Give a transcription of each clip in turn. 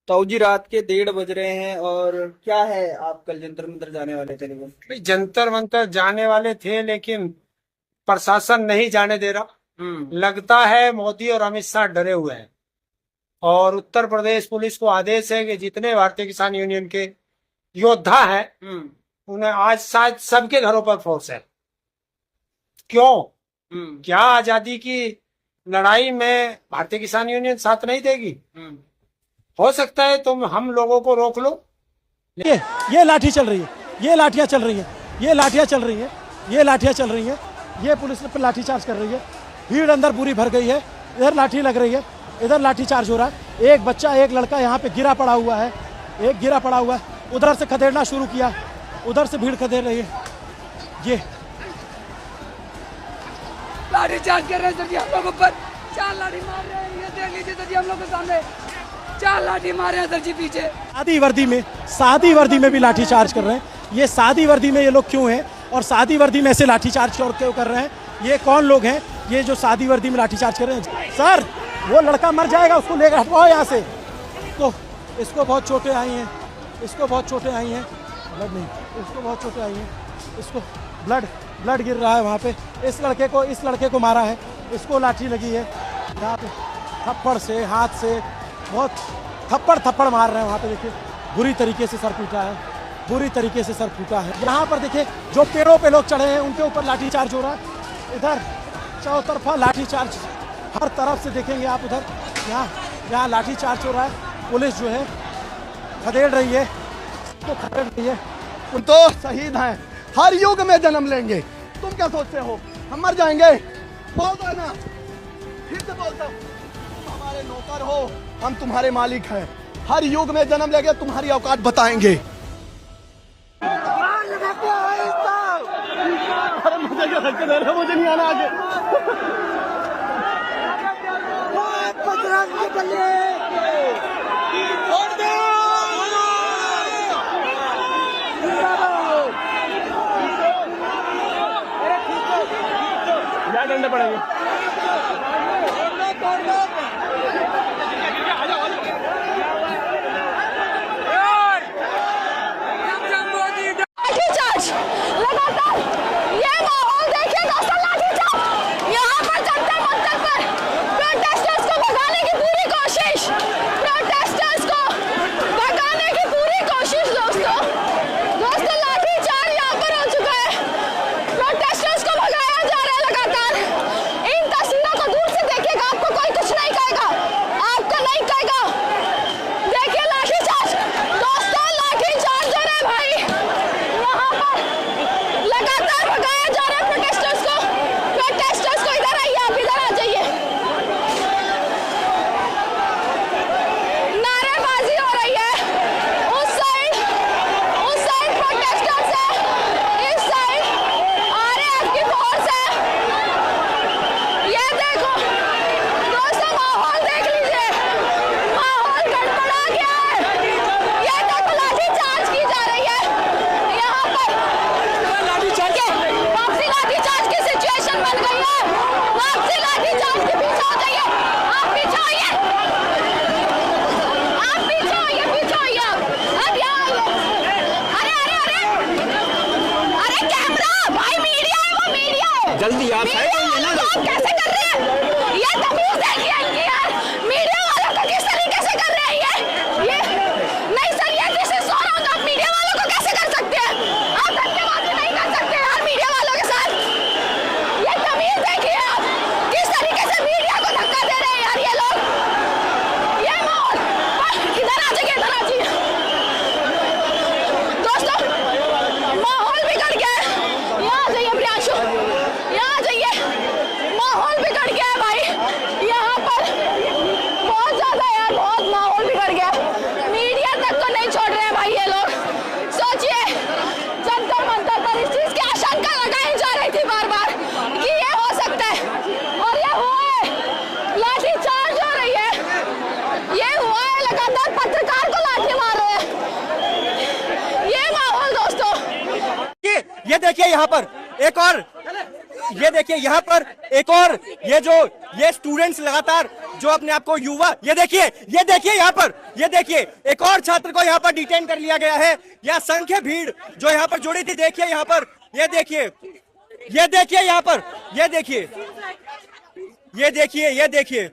तो जी रात के 1:30 बज रहे हैं और क्या है, आप कल जंतर मंतर जाने वाले थे लेकिन। भाई जंतर मंतर जाने वाले थे लेकिन प्रशासन नहीं जाने दे रहा। लगता है मोदी और अमित शाह डरे हुए हैं और उत्तर प्रदेश पुलिस को आदेश है कि जितने भारतीय किसान यूनियन के योद्धा हैं उन्हें आज शायद सबके घरों पर फोर्स है। क्यों? क्या आजादी की लड़ाई में भारतीय किसान यूनियन साथ नहीं देगी? हो सकता है तुम हम लोगों को रोक लो। ये लाठी चल रही है, ये लाठियां चल रही हैं, ये लाठियां चल रही हैं, ये लाठियां चल रही हैं, ये पुलिस पर लाठी चार्ज कर रही है। भीड़ अंदर पूरी भर गई है, इधर लाठी लग रही है, इधर लाठी चार्ज हो रहा है। एक बच्चा, एक लड़का यहाँ पे गिरा पड़ा हुआ है, एक गिरा पड़ा हुआ है। उधर से खदेड़ना शुरू किया, उधर से भीड़ खदेड़ रही है। ये लाठी चार्ज कर रहे हैं सर जी हम लोग ऊपर, 4 लाठी मार रहे हैं। ये देख लीजिए सर जी हम लोग के सामने 4 लाठी मार रहे हैं सर जी पीछे। सादी वर्दी में भी लाठी चार्ज कर रहे हैं। ये सादी वर्दी में ये लोग क्यों हैं और सादी वर्दी में ऐसे लाठी चार्ज क्यों कर रहे हैं? ये कौन लोग हैं ये जो सादी वर्दी में लाठी चार्ज कर रहे हैं? सर वो लड़का मर जाएगा, उसको लेकर हटवाओ यहाँ से। तो इसको बहुत चोटें आई हैं, इसको बहुत चोटें आई हैं, ब्लड नहीं, इसको बहुत चोटें आई हैं, इसको ब्लड गिर रहा है वहाँ पे। इस लड़के को मारा है, इसको लाठी लगी है यहाँ पे, थप्पड़ से, हाथ से बहुत थप्पड़ मार रहे हैं वहाँ पे। देखिए बुरी तरीके से सर फूटा है, बुरी तरीके से सर फूटा है। यहाँ पर देखिए जो पेड़ों पे लोग चढ़े हैं उनके ऊपर लाठी चार्ज हो रहा है। इधर चौतरफा लाठी चार्ज, हर तरफ से देखेंगे आप। उधर यहाँ लाठी चार्ज हो रहा है। पुलिस जो है खदेड़ रही है, तो खदेड़ रही है। तो शहीद हैं, हर युग में जन्म लेंगे। तुम क्या सोचते हो हम मर जाएंगे? बोल दो ना, फिर से बोलता हूँ, तुम हमारे नौकर हो, हम तुम्हारे मालिक हैं। हर युग में जन्म लेंगे, तुम्हारी औकात बताएंगे। अरे मुझे क्या धक्के दे रहे हो? मुझे नहीं आना आगे। क्या डंडे पड़ेंगे? जल्दी आप कैसे कर रहे हैं? ये तमीज देखिए इनकी यार, मीडिया वालों को किस तरीके से कर रहे हैं ये नहीं सर, ये दिस इज सो रॉन्ग। आप मीडिया वालों को कैसे कर सकते हैं? आप धक्केबाजी नहीं कर सकते यार मीडिया वालों के साथ। ये तमीज देखिए आप, किस तरीके से मीडिया को धक्का दे रहे हैं यार ये लोग। ये माहौल, इधर आ जाइए, इधर आ जाइए दोस्तों, माहौल बिगड़ गया है। यहाँ आ जाइए प्रियांशु, यहाँ आ जाइए, माहौल बिगड़ गया है भाई यहाँ पर, बहुत ज्यादा यार, बहुत माहौल बिगड़ गया। मीडिया तक को नहीं छोड़ रहे हैं भाई ये लोग। सोचिए जंतर मंतर पर इस चीज की आशंका लगाई जा रही थी बार बार कि ये हो सकता है, और ये हुआ है। लाठी चार्ज हो रही है, ये हुआ है, लगातार पत्रकार को लाठी मार रहे हैं। ये माहौल दोस्तों, ये देखिए यहाँ पर एक और ये देखिए यहाँ पर एक और ये स्टूडेंट्स लगातार जो अपने आप को युवा, ये देखिए यहाँ पर, ये देखिए एक और छात्र को यहाँ पर डिटेन कर लिया गया है। यह असंख्य भीड़ जो यहाँ पर जुड़ी थी, देखिए यहाँ पर, ये देखिए यहाँ पर, ये देखिए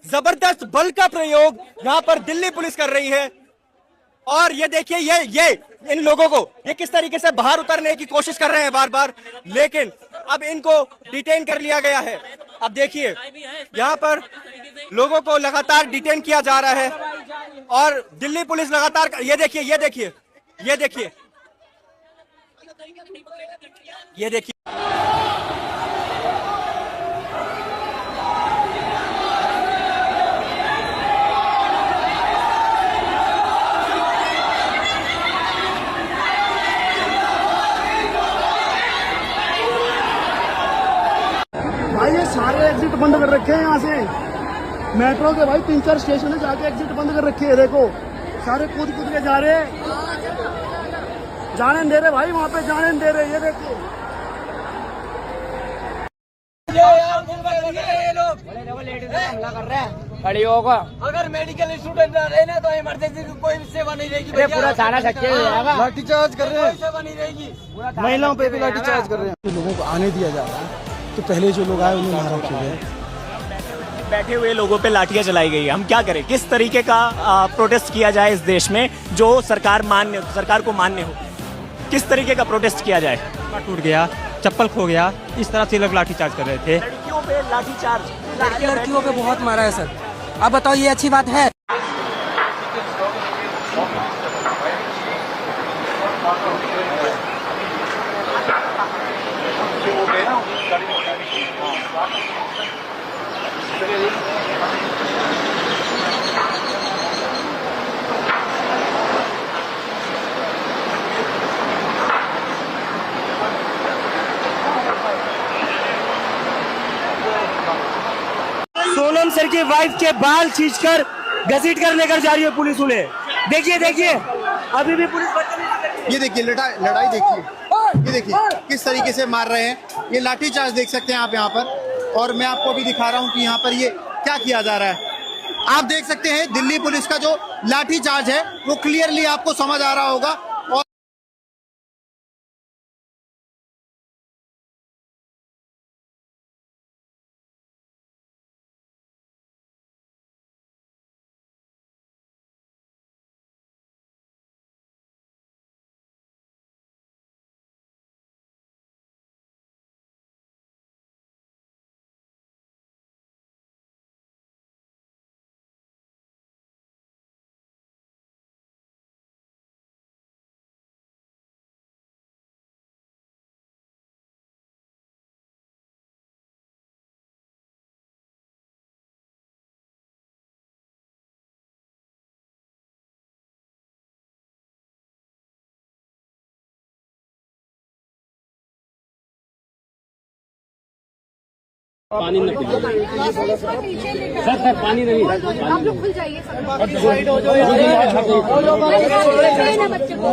जबरदस्त बल का प्रयोग यहाँ पर दिल्ली पुलिस कर रही है। और ये देखिए ये इन लोगों को ये किस तरीके से बाहर उतरने की कोशिश कर रहे हैं बार बार, लेकिन अब इनको डिटेन कर लिया गया है। अब देखिए यहाँ पर लोगों को लगातार डिटेन किया जा रहा है और दिल्ली पुलिस लगातार, ये देखिए भाई ये सारे एग्जिट बंद कर रखे हैं यहाँ से, मेट्रो के भाई 3-4 स्टेशन है, जाके एग्जिट बंद कर रखे है। देखो सारे कूद के जा रहे हैं, जाने नहीं दे रहे भाई, वहाँ पे जाने नहीं दे रहे। ये देखिए खड़ी होगा। अगर मेडिकल स्टूडेंट रहे ना तो इमरजेंसी की कोई सेवा नहीं रहेगी। पूरा थाना सच्चे हो जाएगा। लाठी चार्ज कर रहे हैं, सेवा नहीं रहेगी। महिलाओं पे भी लाठी चार्ज कर रहे हैं। लोगों को आने दिया जा रहा है, तो पहले जो लोग आए उन्हें मारा क्यों गया? बैठे हुए लोगों पे लाठियां चलाई गई। हम क्या करें? किस तरीके का प्रोटेस्ट किया जाए इस देश में जो सरकार को मान्य हो? किस तरीके का प्रोटेस्ट किया जाए? टूट गया, चप्पल खो गया, इस तरह से लोग लाठीचार्ज कर रहे थे। लड़कियों पे लाठीचार्ज, लड़कियों पे बहुत मारा है सर। अब बताओ ये अच्छी बात है? सोनम सर की वाइफ के बाल खींचकर घसीट कर लेकर जा रही है पुलिस उन्हें। देखिए अभी भी पुलिस। ये देखिए लड़ाई देखिए, ये देखिए किस तरीके से मार रहे हैं। ये लाठी चार्ज देख सकते हैं आप यहाँ पर, और मैं आपको अभी दिखा रहा हूँ कि यहाँ पर ये क्या किया जा रहा है। आप देख सकते हैं दिल्ली पुलिस का जो लाठी चार्ज है वो क्लियरली आपको समझ आ रहा होगा। पानी न सर पानी नहीं। आप लोग खुल जाइए सब। बच्चे को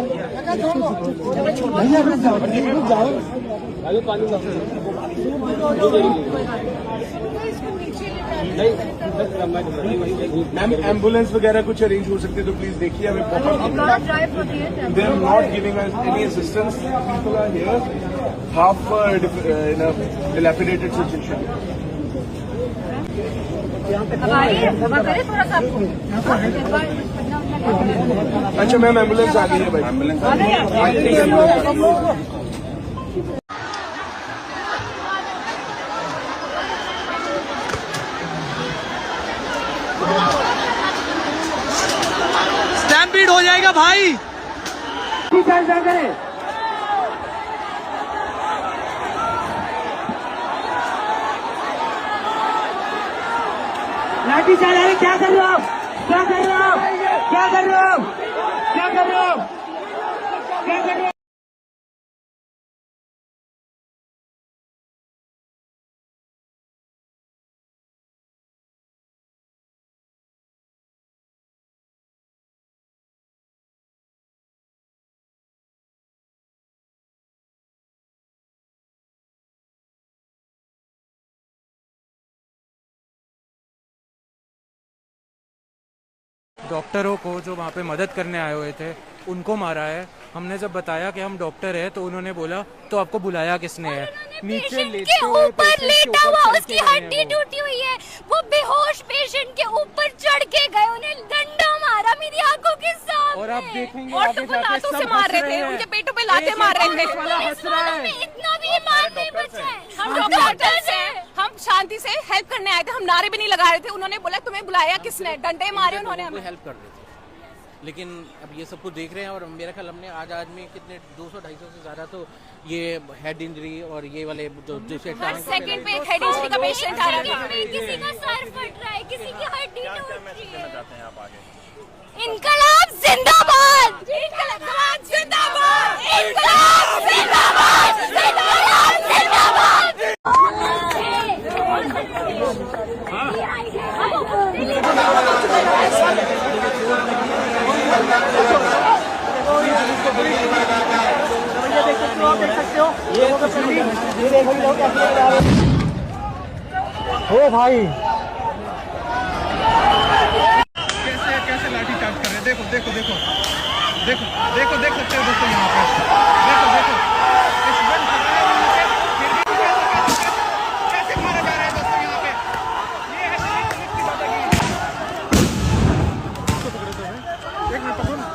मैम एम्बुलेंस वगैरह कुछ अरेंज हो सकते तो प्लीज देखिए। हमें they are not giving us any assistance. People are here half in a dilapidated situation. अच्छा मैम एम्बुलेंस आ गई है भाई। एम्बुलेंस स्टैम्पीड हो जाएगा भाई। लाठी चार्ज क्या कर रहे हो आप? क्या कर रहे हो? क्या कर रहे हो? क्या कर रहे हो? क्या कर रहे हो? डॉक्टरों को जो वहाँ पे मदद करने आए हुए थे उनको मारा है। हमने जब बताया कि हम डॉक्टर हैं तो उन्होंने बोला तो आपको बुलाया किसने है? नीचे के ऊपर लेटा हुआ, उसकी हड्डी टूटी हुई है, वो बेहोश पेशेंट के ऊपर चढ़ के गए, उन्हें डंडा मारा मेरी आंखों के सामने। और आप देखेंगे और आगे तो जाके लातों से सब मार रहे हंस थे, हैं। उनके पेटों पे लाते मार रहे थे। हंस रहा है। इतना भी मार नहीं बचा है। हम डॉक्टर्स हैं, हम शांति से हेल्प करने आए थे, हम नारे भी नहीं लगा रहे थे। उन्होंने बोला तुम्हें बुलाया किसने? डंडे मारे उन्होंने हमें। हेल्प कर रहे थे, लेकिन अब ये सब कुछ देख रहे हैं और मेरा ख्याल हमने आज में कितने 200-250 से ज़्यादा तो ये हेड इंजरी और ये वाले जो हर सेकंड पे एक हेड इंजरी का पेशेंट आ रहा है, किसी का सर फट रहा है, किसी की हड्डी टूट रही है। इनकलाब जिंदाबाद, इनकलाब जिंदाबाद, इनकलाब जिंदाबाद, इनकलाब जिंदाबाद। ओ भाई कैसे लाठी चार्ज कर रहे हैं? देखो देखो देखो देखो देखो देख सकते हो दोस्तों यहाँ पे, देखो देखो स्टूडेंट कैसे मारा जा रहा है दोस्तों यहाँ पे। ये है दिल्ली पुलिस की दादागिरी। एक मिनट पकड़ो ना।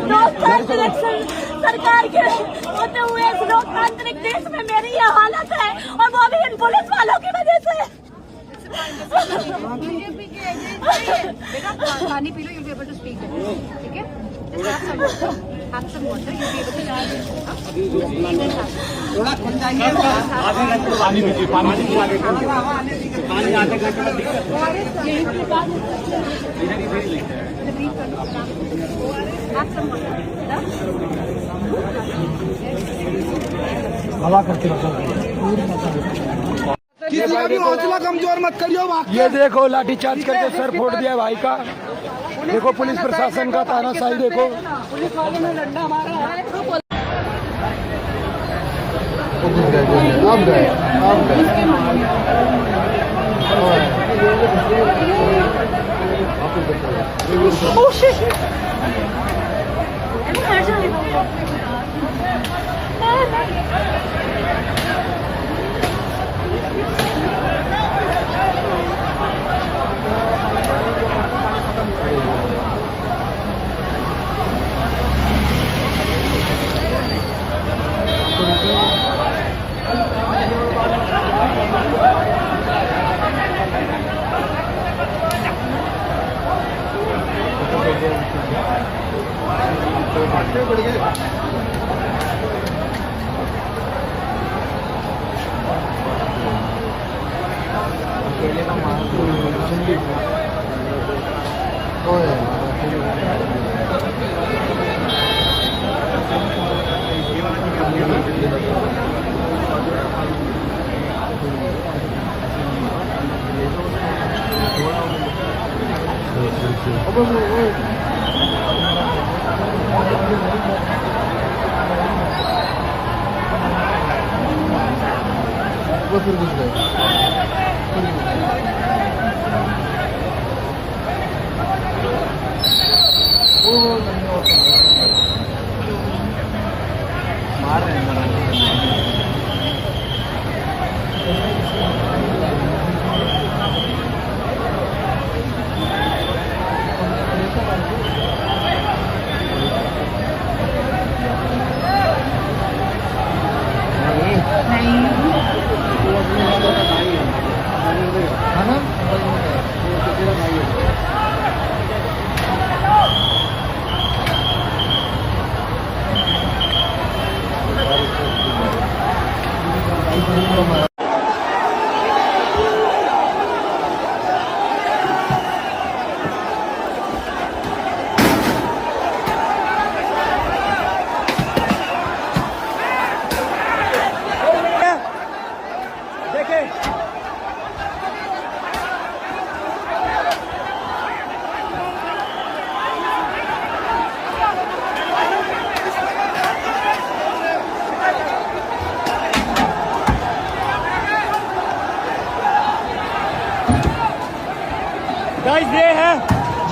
लोकतांत्रिक सरकार के होते हुए इस लोकतांत्रिक देश में मेरी ये हालत है, और वो भी इन पुलिस वालों की वजह से। बेटा पानी P low, you'll be able to speak, ठीक है? Have some water, you'll be able to थोड़ा खुल जाएंगे, आधे घंटे पानी पीजिए, पानी आधे घंटे यही के बाद हवा करते किसी का भी हौसला कमजोर मत करियो। ये देखो लाठी चार्ज करके सर फोड़ दिया भाई का। देखो पुलिस प्रशासन का तानाशाही देखो। पुलिस वालों ने डंडा मारा है। नहीं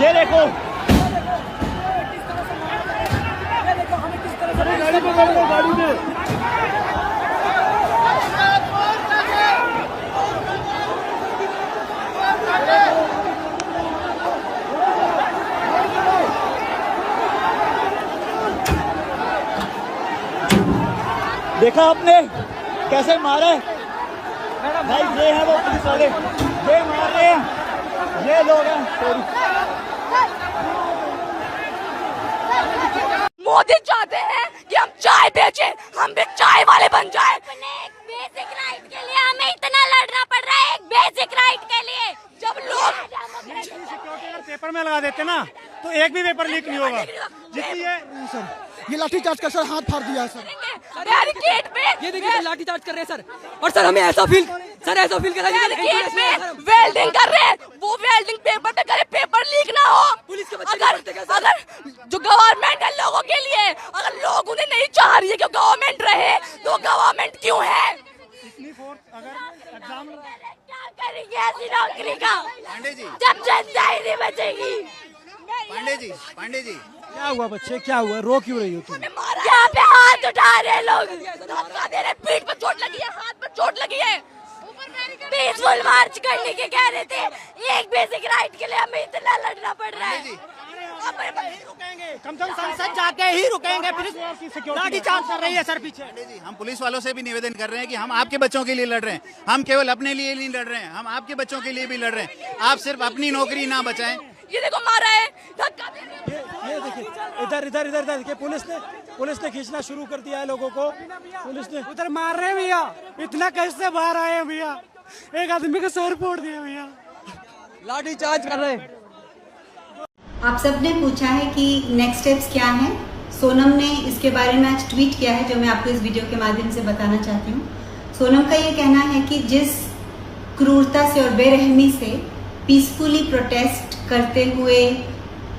ये देखो देखा आपने कैसे मारे भाई, ये है वो पुलिस वाले, ये मार रहे हैं, ये लोग हैं। मोदी चाहते हैं कि हम चाय बेचें, हम भी चाय वाले बन जाएं। अपने एक बेसिक राइट के लिए हमें इतना लड़ना पड़ रहा है, एक बेसिक राइट के लिए। जब लोग सिक्योरिटी अगर पेपर में लगा देते ना तो एक भी पेपर लीक नहीं होगा। जितनी ये लाठीचार्ज का सर हाथ फाड़ दिया है सर। बैरिकेड पे ये देखिए लाठी चार्ज कर रहे हैं सर, और सर हमें ऐसा फील कर रहा है बैरिकेड पे वेल्डिंग कर रहे हैं, वो वेल्डिंग पेपर पे करे, पेपर लीक ना हो। पुलिस के बच्चे अगर जो गवर्नमेंट है लोगों के लिए, अगर लोग उन्हें नहीं चाह रही है कि गवर्नमेंट रहे, तो गवर्नमेंट क्यों है? क्या करेंगे ऐसी नौकरी का पांडे जी, जब जनता ही नहीं बचेगी? पांडे जी क्या हुआ बच्चे, क्या हुआ, रो क्यों रही हो तुम? यहाँ पे हाथ उठा रहे हैं लोग, धक्का दे रहे, पीठ पे चोट लगी है, हाथ पे चोट लगी है। पीसफुल मार्च करने के कह रहे थे, एक बेसिक राइट के लिए हमें इतना लड़ना पड़ रहा है। कम से कम संसद जाके ही रुकेंगे, फिर लाठी चार्ज कर रही है सर पीछे। जी, हम पुलिस वालों से भी निवेदन कर रहे हैं कि हम आपके बच्चों के लिए लड़ रहे हैं, हम केवल अपने लिए नहीं लड़ रहे हैं, हम आपके बच्चों के लिए भी लड़ रहे हैं। आप सिर्फ अपनी नौकरी ना बचाएं। ये देखो मारा है, धक्का दे रहे हैं। ये देखिए इधर देखिए, पुलिस ने खींचना शुरू कर दिया है लोगों को। पुलिस ने उधर मार रहे हैं भैया, इतना कैसे बाहर आए हैं भैया, एक आदमी का सर फोड़ दिया भैया, लाठी चार्ज कर रहे हैं। आप सबने पूछा है कि नेक्स्ट स्टेप्स क्या हैं। सोनम ने इसके बारे में आज ट्वीट किया है, जो मैं आपको इस वीडियो के माध्यम से बताना चाहती हूँ। सोनम का ये कहना है कि जिस क्रूरता से और बेरहमी से पीसफुली प्रोटेस्ट करते हुए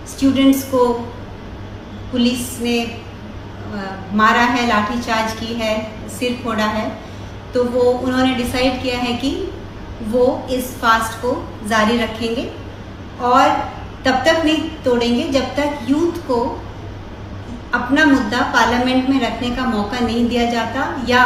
स्टूडेंट्स को पुलिस ने मारा है, लाठीचार्ज की है, सिर फोड़ा है, तो वो उन्होंने डिसाइड किया है कि वो इस फास्ट को जारी रखेंगे और तब तक नहीं तोड़ेंगे जब तक यूथ को अपना मुद्दा पार्लियामेंट में रखने का मौका नहीं दिया जाता, या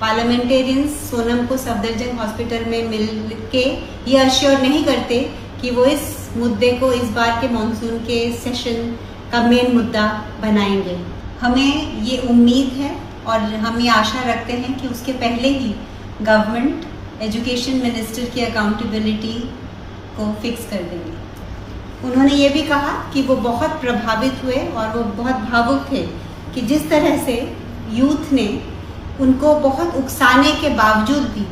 पार्लियामेंटेरियंस सोनम को सफदरजंग हॉस्पिटल में मिल के ये अश्योर नहीं करते कि वो इस मुद्दे को इस बार के मॉनसून के सेशन का मेन मुद्दा बनाएंगे। हमें ये उम्मीद है और हम ये आशा रखते हैं कि उसके पहले ही गवर्नमेंट एजुकेशन मिनिस्टर की अकाउंटेबिलिटी को फिक्स कर देंगे। उन्होंने ये भी कहा कि वो बहुत प्रभावित हुए और वो बहुत भावुक थे कि जिस तरह से यूथ ने उनको बहुत उकसाने के बावजूद भी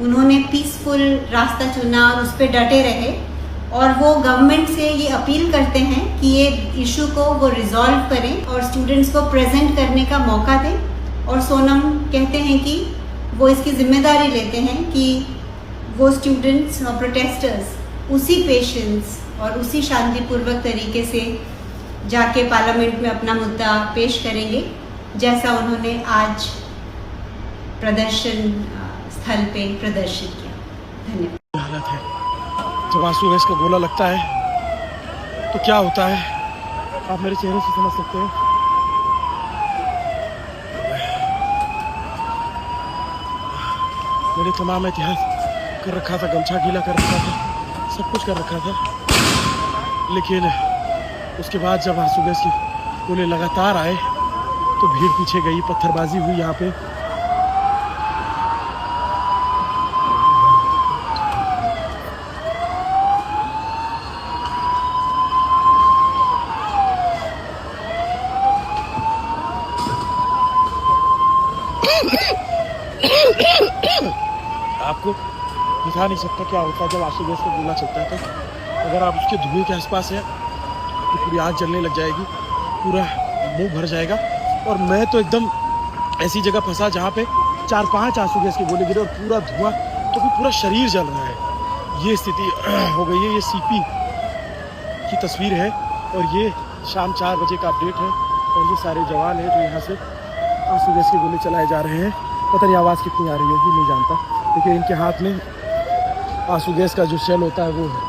उन्होंने पीसफुल रास्ता चुना और उस पर डटे रहे, और वो गवर्नमेंट से ये अपील करते हैं कि ये इशू को वो रिजॉल्व करें और स्टूडेंट्स को प्रेजेंट करने का मौका दें। और सोनम कहते हैं कि वो इसकी जिम्मेदारी लेते हैं कि वो स्टूडेंट्स और प्रोटेस्टर्स उसी पेशेंस और उसी शांतिपूर्वक तरीके से जाके पार्लियामेंट में अपना मुद्दा पेश करेंगे, जैसा उन्होंने आज प्रदर्शन स्थल पे प्रदर्शित किया। धन्यवाद। हालत है, जब आंसू गैस का गोला लगता है तो क्या होता है, आप मेरे चेहरे से समझ सकते हैं। मैंने तमाम एहतियात कर रखा था, गमछा गीला कर रखा था, सब कुछ कर रखा था, लेकिन उसके बाद जब आंसू गैस की गोले लगातार आए तो भीड़ पीछे गई, पत्थरबाजी हुई यहाँ पे। आपको दिखा नहीं सकता क्या होता है जब आंसू गैस का गोला चलता है। तो अगर आप उसके धुएं के आसपास हैं तो पूरी आँख जलने लग जाएगी, पूरा मुंह भर जाएगा। और मैं तो एकदम ऐसी जगह फंसा जहाँ पे 4-5 आंसू गैस के गोले गिरे और पूरा धुआं, तो फिर पूरा शरीर जल रहा है। ये स्थिति हो गई है। ये सीपी की तस्वीर है और ये शाम 4 बजे का अपडेट है। और ये सारे जवान हैं जो यहाँ से आंसू गैस के गोले चलाए जा रहे हैं। पता नहीं आवाज़ कितनी आ रही होगी, नहीं जानता, लेकिन इनके हाथ में आंसू गैस का जो शेल होता है वो है।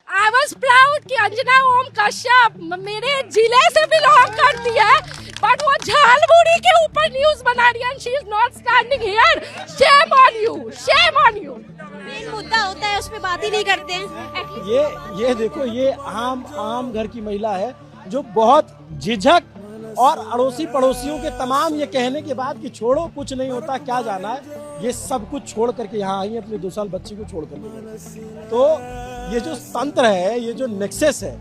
I was proud कि अंजना ओम कश्यप मेरे जिले से बिलोंग करती है, बट वो झालमुड़ी के ऊपर न्यूज बना रही है। She is not standing here. Shame on you, shame on you. Main मुद्दा होता है, उस पे बात ही नहीं करते हैं। ये देखो, ये आम घर की महिला है जो बहुत झिझक और अड़ोसी पड़ोसियों के तमाम ये कहने के बाद कि छोड़ो कुछ नहीं होता, क्या जाना है, ये सब कुछ छोड़ करके यहाँ आई है अपने 2 साल बच्ची को छोड़ करके। तो ये जो तंत्र है, ये जो नेक्सस है,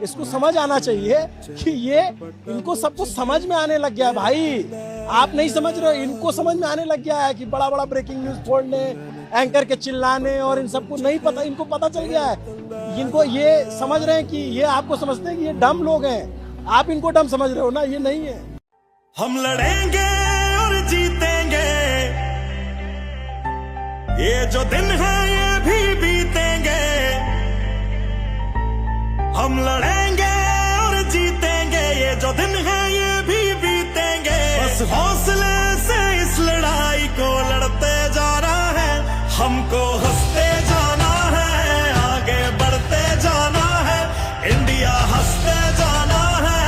इसको समझ आना चाहिए कि ये इनको सबको समझ में आने लग गया है भाई। आप नहीं समझ रहे हो, इनको समझ में आने लग गया है कि बड़ा बड़ा ब्रेकिंग न्यूज छोड़ने, एंकर के चिल्लाने, और इन सबको नहीं पता, इनको पता चल गया है। इनको ये समझ रहे हैं कि ये आपको समझते हैं कि ये डम लोग हैं, आप इनको डम समझ रहे हो ना, ये नहीं है। हम लड़ेंगे और जीतेंगे, ये जो दिन है ये भी बीतेंगे। हम लड़ेंगे और जीतेंगे, ये जो दिन है ये भी बीतेंगे। बस हौसले से इस लड़ाई को लड़ते जाना है, हमको हंसते जाना है, आगे बढ़ते जाना है, इंडिया हंसते जाना है,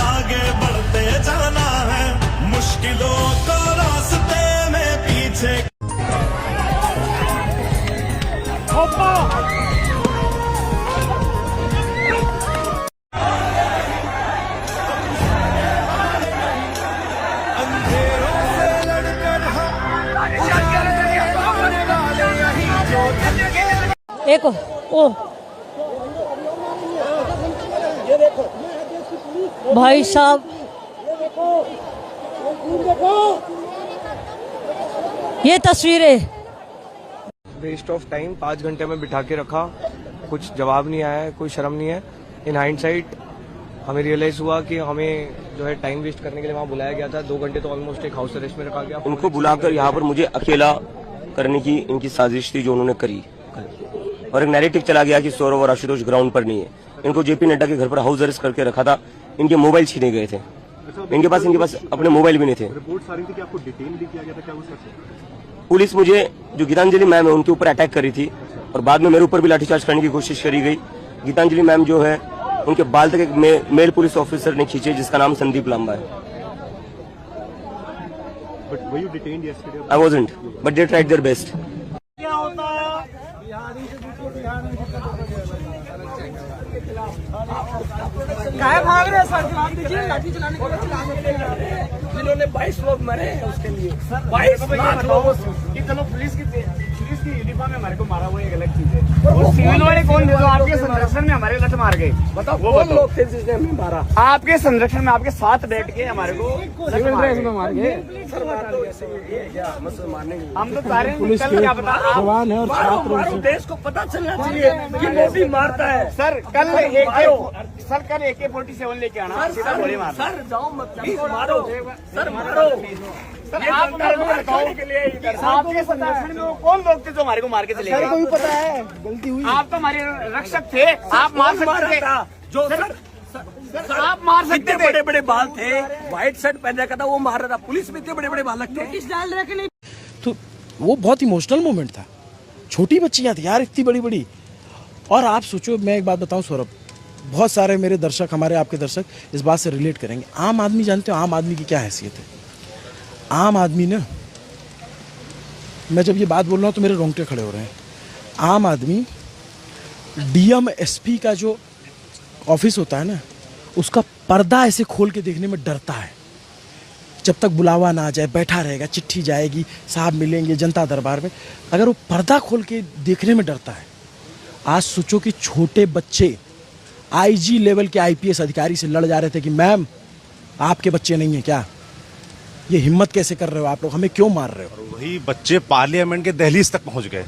आगे बढ़ते जाना है, मुश्किलों को रास्ते में पीछे। एक ओ भाई साहब, ये तस्वीरें वेस्ट ऑफ टाइम, 5 घंटे में बिठा के रखा, कुछ जवाब नहीं आया है, कोई शर्म नहीं है। इन हाइंडसाइट हमें रियलाइज हुआ कि हमें जो है टाइम वेस्ट करने के लिए वहाँ बुलाया गया था। 2 घंटे तो ऑलमोस्ट एक हाउस अरेस्ट में रखा गया। उनको बुलाकर यहाँ पर मुझे अकेला करने की इनकी साजिश थी जो उन्होंने करी, और एक नैरेटिव चला गया कि सौरव और आशुतोष ग्राउंड पर नहीं है। इनको जेपी नड्डा के घर पर हाउस अरेस्ट करके रखा था। इनके मोबाइल छीने गए थे, इनके पास अपने मोबाइल भी नहीं थे। रिपोर्ट सारी थी कि आपको डिटेन भी किया गया था, क्या वो सच है? पुलिस मुझे, जो गीतांजलि मैम है, उनके ऊपर अटैक करी थी, और बाद में मेरे ऊपर भी लाठीचार्ज करने की कोशिश करी गई। गीतांजलि मैम जो है, उनके बाल तक एक मेल पुलिस ऑफिसर ने खींचे जिसका नाम संदीप लांबा है। But were you detained yesterday? I wasn't, but they tried their best. क्या होता है? काय भाग रहे हैं सर? जवाब दीजिए। लाठी चलाने के लिए जिन्होंने 22 लोग मरे हैं उसके लिए 22 लोग। ये चलो पुलिस की यूनिफॉर्म में हमारे को मारा हुआ एक अलग चीज है, और सिविल वाले कौन थे जो आपके संरक्षण में हमारे लठ मार गए? बताओ कौन लोग थे जिसने हमें मारा? आपके संरक्षण में आपके साथ बैठ के हमारे को सिविल ड्रेस में मार गए। हम तो सारे पुलिस के जवान है और छात्र, देश को पता चलना चाहिए कि मोदी मारता है। सर कल AK-47 लेके आना, सीधा गोली मारना। सर जाओ मत मारो, सर मारो। सर आप आपके संरक्षण में वो कौन लोग थे जो हमारे को मार के चले गए? सर को भी पता है गलती हुई। आप तो हमारे रक्षक थे, आप मार सकते थे। जो सर आप मार सकते थे। बड़े बड़े बाल थे, व्हाइट शर्ट पहन रखा था, वो मार रहा था। पुलिस में इतने बड़े बड़े बालक थे, किस डाल रखे नहीं। तो वो बहुत इमोशनल मोमेंट था। छोटी बच्चियां थी यार, इतनी बड़ी बड़ी। और आप सोचो, मैं एक बात बताऊं सौरभ, बहुत सारे मेरे दर्शक, हमारे आपके दर्शक इस बात से रिलेट करेंगे। आम आदमी, जानते हो आम आदमी की क्या हैसियत है? आम आदमी ना, मैं जब ये बात बोल रहा हूँ तो मेरे रोंगटे खड़े हो रहे हैं। आम आदमी DM SP का जो ऑफिस होता है ना, उसका पर्दा ऐसे खोल के देखने में डरता है। जब तक बुलावा ना आ जाए बैठा रहेगा, चिट्ठी जाएगी, साहब मिलेंगे जनता दरबार में, अगर वो पर्दा खोल के देखने में डरता है। आज सोचो कि छोटे बच्चे IG लेवल के IPS अधिकारी से लड़ जा रहे थे कि मैम आपके बच्चे नहीं है क्या? ये हिम्मत कैसे कर रहे हो आप लोग, हमें क्यों मार रहे हो? वही बच्चे पार्लियामेंट के दहलीज तक पहुंच गए,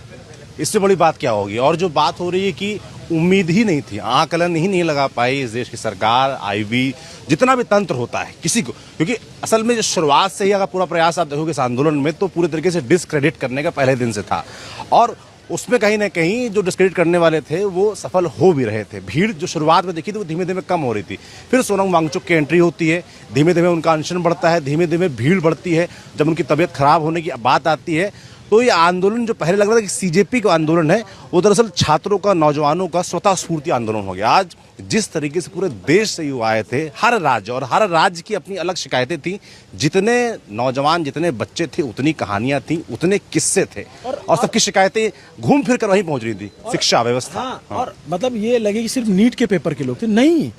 इससे बड़ी बात क्या होगी? और जो बात हो रही है कि उम्मीद ही नहीं थी, आकलन ही नहीं लगा पाई इस देश की सरकार, IB, जितना भी तंत्र होता है किसी को, क्योंकि असल में शुरुआत से ही अगर पूरा प्रयास आप देखोगे इस आंदोलन में तो पूरे तरीके से डिस्क्रेडिट करने का पहले दिन से था, और उसमें कहीं ना कहीं जो डिस्क्रेडिट करने वाले थे वो सफल हो भी रहे थे। भीड़ जो शुरुआत में देखी थी वो धीमे धीमे कम हो रही थी, फिर सोनम वांगचुक की एंट्री होती है, धीमे धीमे उनका अनशन बढ़ता है, धीमे धीमे भीड़ बढ़ती है। जब उनकी तबीयत खराब होने की बात आती है तो ये आंदोलन जो पहले लग रहा था कि सीजेपी का आंदोलन है, वो दरअसल छात्रों का, नौजवानों का स्वतः स्फूर्ति आंदोलन हो गया। आज जिस तरीके से पूरे देश से युवा आए थे, हर राज्य और हर राज्य की अपनी अलग शिकायतें थी, जितने नौजवान, जितने बच्चे थे, उतनी कहानियां थी, उतने किस्से थे, और सबकी शिकायतें घूम फिर कर वहीं पहुंच रही थी। शिक्षा व्यवस्था, हाँ। और मतलब ये लगे कि सिर्फ नीट के पेपर के लोग थे, नहीं,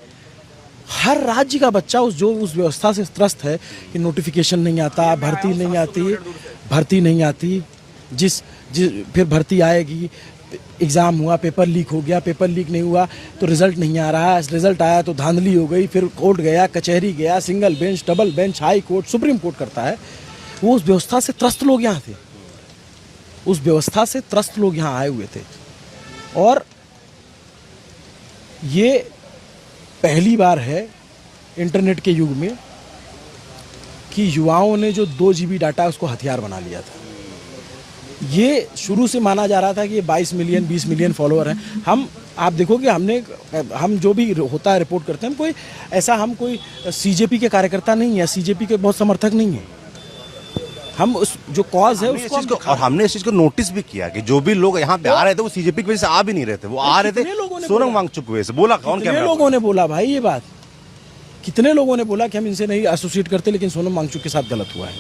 हर राज्य का बच्चा उस व्यवस्था से त्रस्त है कि नोटिफिकेशन नहीं आता, भर्ती नहीं आती, फिर भर्ती आएगी, एग्ज़ाम हुआ, पेपर लीक हो गया, पेपर लीक नहीं हुआ तो रिजल्ट नहीं आ रहा, रिजल्ट आया तो धांधली हो गई, फिर कोर्ट गया, कचहरी गया, single bench, double bench, high court, supreme court करता है। वो उस व्यवस्था से त्रस्त लोग यहाँ थे, उस व्यवस्था से त्रस्त लोग यहाँ आए हुए थे। और ये पहली बार है इंटरनेट के युग में कि युवाओं ने जो 2 GB डाटा उसको हथियार बना लिया था। ये शुरू से माना जा रहा था कि ये 22 मिलियन 20 मिलियन फॉलोअर हैं। आप देखो कि हम जो भी होता है रिपोर्ट करते हैं, हम कोई सीजेपी के कार्यकर्ता नहीं है, सीजेपी के बहुत समर्थक नहीं है। हम उस जो कॉज है उसको और हमने इस चीज को नोटिस भी किया कि जो भी लोग यहाँ पे आ रहे थे वो सीजेपी की वजह से आ भी नहीं रहे थे, वो आ रहे थे सोनम वांगचुक की वजह से। बोला कौन? कितने लोगों ने बोला भाई ये बात? कितने लोगों ने बोला कि हम इनसे नहीं एसोसिएट करते, लेकिन सोनम वांगचुक के साथ गलत हुआ है।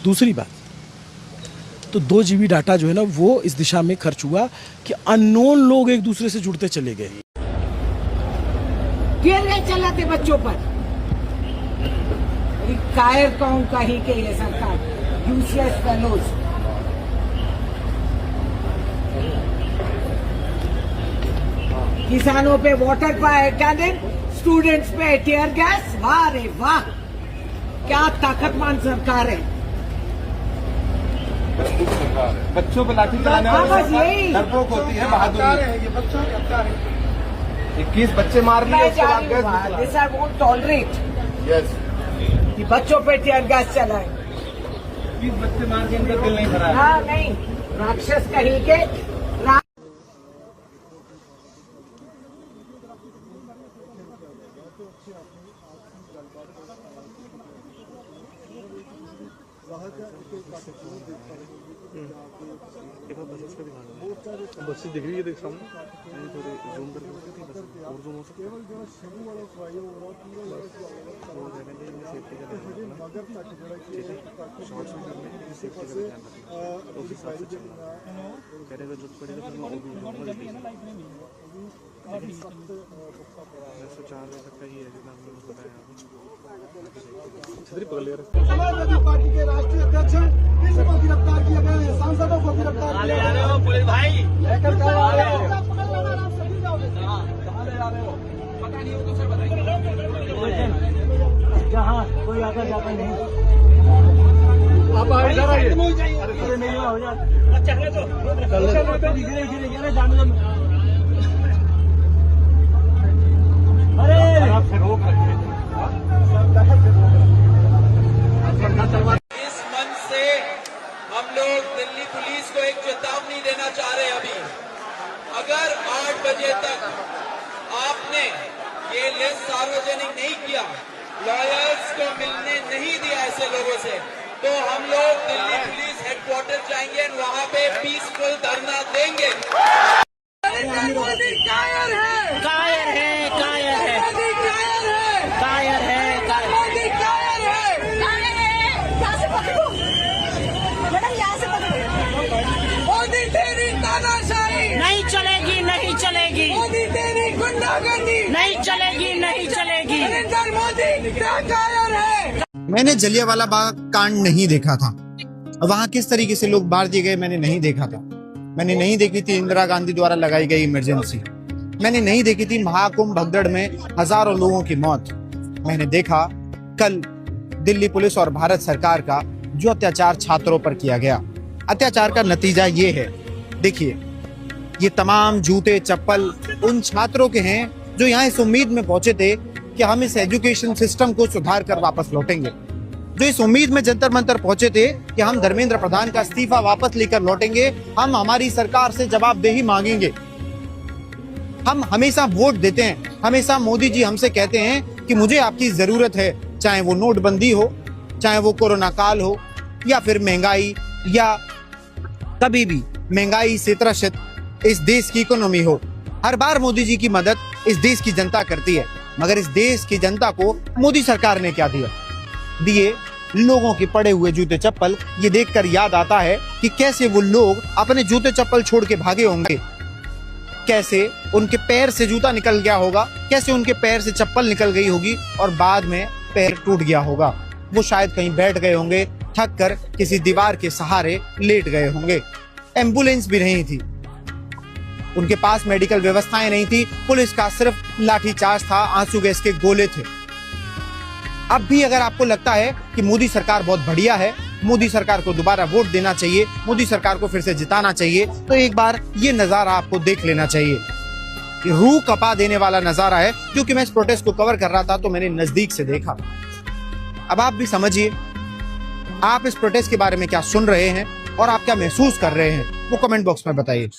दूसरी बात, तो 2 GB डाटा जो है ना वो इस दिशा में खर्च हुआ कि अननोन लोग एक दूसरे से जुड़ते चले गए। चलाते बच्चों पर कायर कौन कहीं के ये सरकार, यूजलेस फेलोज। किसानों पे वाटर कैनन, स्टूडेंट्स पे टीयर गैस। वाह रे वाह, क्या ताकतमान सरकार है। बच्चों पर लाठी चलाने वाले डरपोक होती है बहादुरी। 21 बच्चे मार लिए, उसके बाद गए। दिस आई वोंट टॉलरेट कि बच्चों पे टीयर गैस चलाए। 20 बच्चे मार के इनका दिल नहीं भरा। हाँ नहीं, राक्षस कहीं के। बसें दिख रही है, देख सामने थोड़े जूम करके और जूम हो सकते हैं। शॉर्ट्स में करने सेफ्टी का ध्यान रखना, तो उस हिसाब से चलना। कह रहे जरूरत पड़ेगा तो मैं और भी 104 बजे तक का ही है जितना हमने बताया। समाजवादी पार्टी के राष्ट्रीय अध्यक्ष को गिरफ्तार किए गए हैं, सांसदों को गिरफ्तार किया गया है। पुलिस भाई लेकर कब आ रहे हो? पता नहीं हो तो सर बताइए। जहाँ कोई आता जाता नहीं, आप इधर आइए। अरे नहीं हो जाए, चलने दो, धीरे जाने दो। अरे आपसे रोक रखिए। इस मंच से हम लोग दिल्ली पुलिस को एक चेतावनी देना चाह रहे हैं। अभी अगर 8 बजे तक आपने ये लिस्ट सार्वजनिक नहीं किया, लॉयर्स को मिलने नहीं दिया ऐसे लोगों से, तो हम लोग दिल्ली पुलिस हेडक्वार्टर जाएंगे और वहां पे पीसफुल धरना देंगे। कायर है, कायर है, कायर है, कायर है, मोदी तेरी तानाशाही नहीं चलेगी, नहीं चलेगी। मोदी तेरी गुंडागर्दी नहीं चलेगी, नहीं चलेगी। नरेंद्र मोदी क्या कायर है। मैंने जलियांवाला बाग कांड नहीं देखा था, वहां किस तरीके से लोग मार दिए गए मैंने नहीं देखा था। मैंने नहीं देखी थी इंदिरा गांधी द्वारा लगाई गई इमरजेंसी। मैंने नहीं देखी थी महाकुंभ भगदड़ में हजारों लोगों की मौत। मैंने देखा कल दिल्ली पुलिस और भारत सरकार का जो अत्याचार छात्रों पर किया गया। अत्याचार का नतीजा ये है, देखिए, ये तमाम जूते चप्पल उन छात्रों के हैं जो यहाँ इस उम्मीद में पहुंचे थे कि हम इस एजुकेशन सिस्टम को सुधार कर वापस लौटेंगे, जो इस उम्मीद में जंतर मंतर पहुंचे थे कि हम धर्मेंद्र प्रधान का इस्तीफा वापस लेकर लौटेंगे, हम हमारी सरकार से जवाबदेही मांगेंगे। हम हमेशा वोट देते हैं, हमेशा मोदी जी हमसे कहते हैं कि मुझे आपकी जरूरत है, चाहे वो नोटबंदी हो, चाहे वो कोरोना काल हो, या फिर महंगाई, या कभी भी महंगाई से त्रसित इस देश की इकोनॉमी हो। हर बार मोदी जी की मदद इस देश की जनता करती है, मगर इस देश की जनता को मोदी सरकार ने क्या दिया? दिए लोगों के पड़े हुए जूते चप्पल। ये देखकर याद आता है कि कैसे वो लोग अपने जूते चप्पल छोड़ के भागे होंगे, कैसे उनके पैर से जूता निकल गया होगा, कैसे उनके पैर से चप्पल निकल गई होगी और बाद में पैर टूट गया होगा। वो शायद कहीं बैठ गए होंगे, थक कर किसी दीवार के सहारे लेट गए होंगे। एम्बुलेंस भी नहीं थी, उनके पास मेडिकल व्यवस्थाएं नहीं थी, पुलिस का सिर्फ लाठीचार्ज था, आंसू गैस के गोले थे। अब भी अगर आपको लगता है कि मोदी सरकार बहुत बढ़िया है, मोदी सरकार को दोबारा वोट देना चाहिए, मोदी सरकार को फिर से जिताना चाहिए, तो एक बार ये नजारा आपको देख लेना चाहिए। रूह कपा देने वाला नजारा है, जो कि मैं इस प्रोटेस्ट को कवर कर रहा था तो मैंने नजदीक से देखा। अब आप भी समझिए, आप इस प्रोटेस्ट के बारे में क्या सुन रहे हैं और आप क्या महसूस कर रहे हैं, वो कमेंट बॉक्स में बताइए।